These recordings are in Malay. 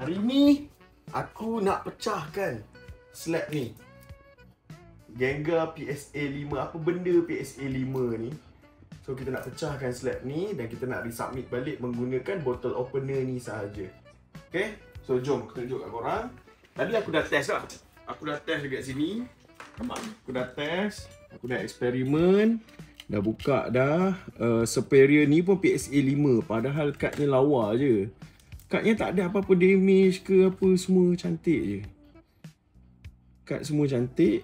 Hari ni aku nak pecahkan slab ni. Gengar PSA 5. Apa benda PSA 5 ni? So kita nak pecahkan slab ni dan kita nak resubmit balik menggunakan bottle opener ni sahaja. Okay? So jom aku tunjuk kat korang. Tadi aku dah test lah. Aku dah test dekat sini. Nampak? Aku dah test. Aku dah eksperimen. Dah buka dah. Superior ni pun PSA 5. Padahal kadnya lawa je. Kadnya tak ada apa-apa damage ke apa. Semua cantik je. Kad semua cantik.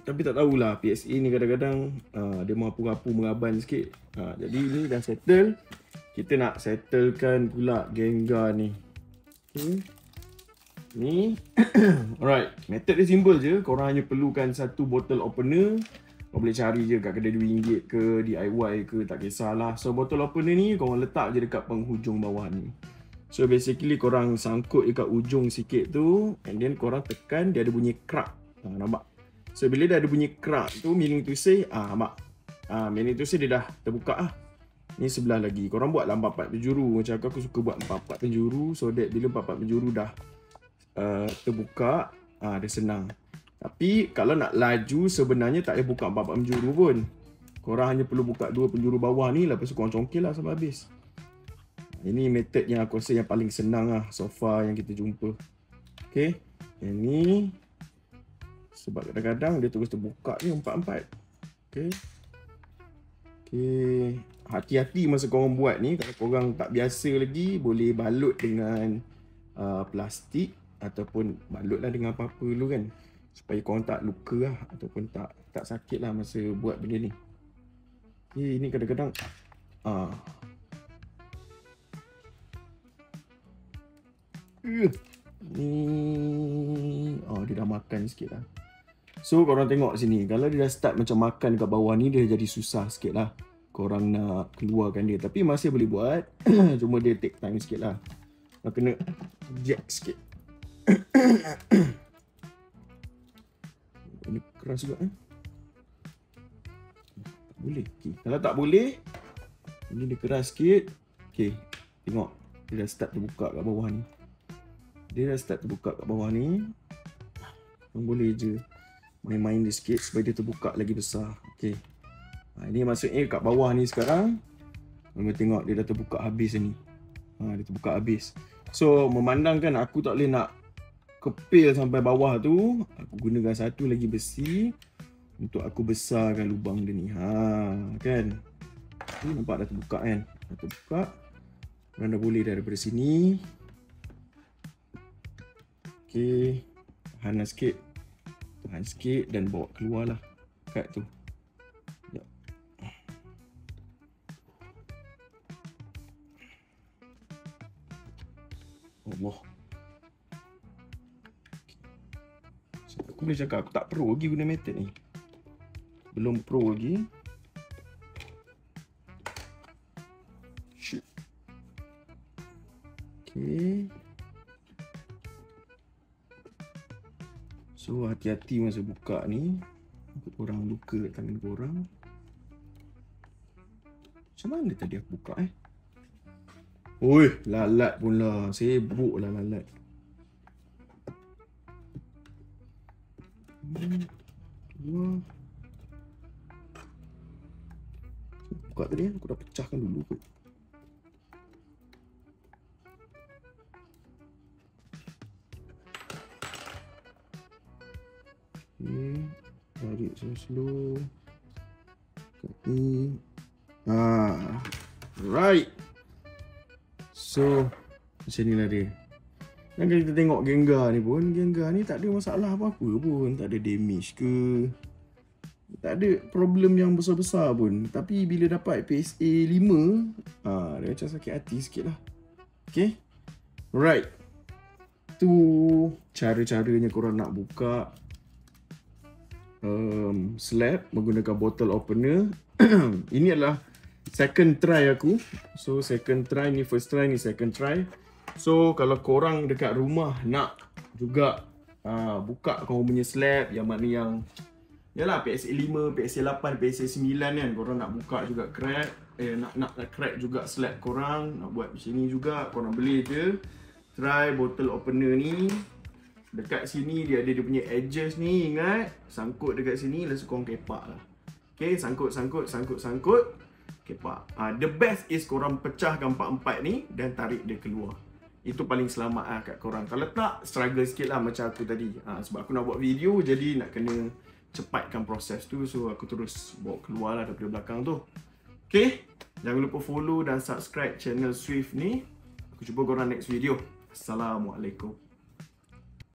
Tapi tak tahulah PSA ni kadang-kadang dia merapu-rapu meraban sikit. Jadi ni dah settle. Kita nak settlekan pula Gengar ni. Okay. Ni alright, method dia simple je. Korang hanya perlukan satu bottle opener. Kau boleh cari je kat kedai RM2 ke, DIY ke, tak kisahlah. So bottle opener ni korang letak je dekat penghujung bawah ni. So basically korang sangkut dekat ujung sikit tu, and then korang tekan, dia ada bunyi crack. Nampak? So bila dah ada bunyi crack tu, meaning to say nampak? Meaning to say dia dah terbuka lah. Ni sebelah lagi. Korang buatlah 4-4 penjuru. Macam aku suka buat 4-4 penjuru, so that bila 4-4 penjuru dah terbuka, dia senang. Tapi kalau nak laju sebenarnya tak payah buka 4-4 penjuru pun. Korang hanya perlu buka 2 penjuru bawah ni, lepas tu korang congkel lah sampai habis. Ini method yang aku rasa yang paling senang lah so far yang kita jumpa. Okay, yang ni sebab kadang-kadang dia terus terbuka ni 4-4. Okay. Okay, hati-hati masa korang buat ni. Kalau korang tak biasa lagi, boleh balut dengan plastik ataupun balutlah dengan apa-apa dulu kan, supaya korang tak luka lah ataupun tak sakit lah masa buat benda ni. Okay, ini kadang-kadang ni dia dah makan sikit lah. So korang tengok sini, kalau dia dah start macam makan kat bawah ni, dia jadi susah sikit lah korang nak keluarkan dia. Tapi masih boleh buat. Cuma dia take time sikit lah. Nak kena jack sikit. Ini keras juga tak boleh. Okay. Kalau tak boleh, ini dia keras sikit. Okay, tengok dia dah start terbuka kat bawah ni. Dia dah start terbuka kat bawah ni. Boleh je main-main dia sikit supaya dia terbuka lagi besar. Okay, ini maksudnya kat bawah ni sekarang. Korang tengok dia dah terbuka habis ni. Dia terbuka habis. So memandangkan aku tak boleh nak kepil sampai bawah tu, aku gunakan satu lagi besi untuk aku besarkan lubang dia ni. Kan? Ni nampak dah terbuka kan? Dah terbuka. Korang dah boleh daripada sini. Okay, tahan sikit. Tahan sikit dan bawa keluar lah kad tu. Sekejap. Allah. Aku boleh cakap aku tak pro lagi guna method ni. Belum pro lagi. Shit. Okay. So hati-hati masa buka ni. Korang luka kat tangan korang. Macam mana tadi aku buka Oi, lalat pula. Sibuk lah lalat. Buka tadi aku dah pecahkan dulu kot. Okay, tarik slow-slow. Kat ni. Right. So macam ni lah dia. Dan kalau kita tengok Gengar ni pun, Gengar ni tak ada masalah apa-apa pun. Tak ada damage ke, tak ada problem yang besar-besar pun. Tapi bila dapat PSA 5, dia macam sakit hati sikit lah. Okay, right. Tu cara-caranya korang nak buka slab menggunakan bottle opener. Ini adalah second try aku. So second try ni, first try ni second try. So kalau korang dekat rumah nak juga buka korang punya slab yang mana yang yalah PSA 5, PSA 8, PSA 9 kan, korang nak buka juga crack, nak crack juga slab korang, nak buat macam ni juga, korang beli je. try bottle opener ni. Dekat sini dia ada dia punya edges ni, ingat. Sangkut dekat sini, lepas korang kepak lah. Okay, sangkut. Kepak. The best is korang pecahkan empat-empat ni dan tarik dia keluar. Itu paling selamat lah kat korang. Kalau tak, struggle sikit lah macam aku tadi. Sebab aku nak buat video, jadi nak kena cepatkan proses tu. So aku terus bawa keluar lah daripada belakang tu. Okay, jangan lupa follow dan subscribe channel Swift ni. Aku jumpa korang next video. Assalamualaikum.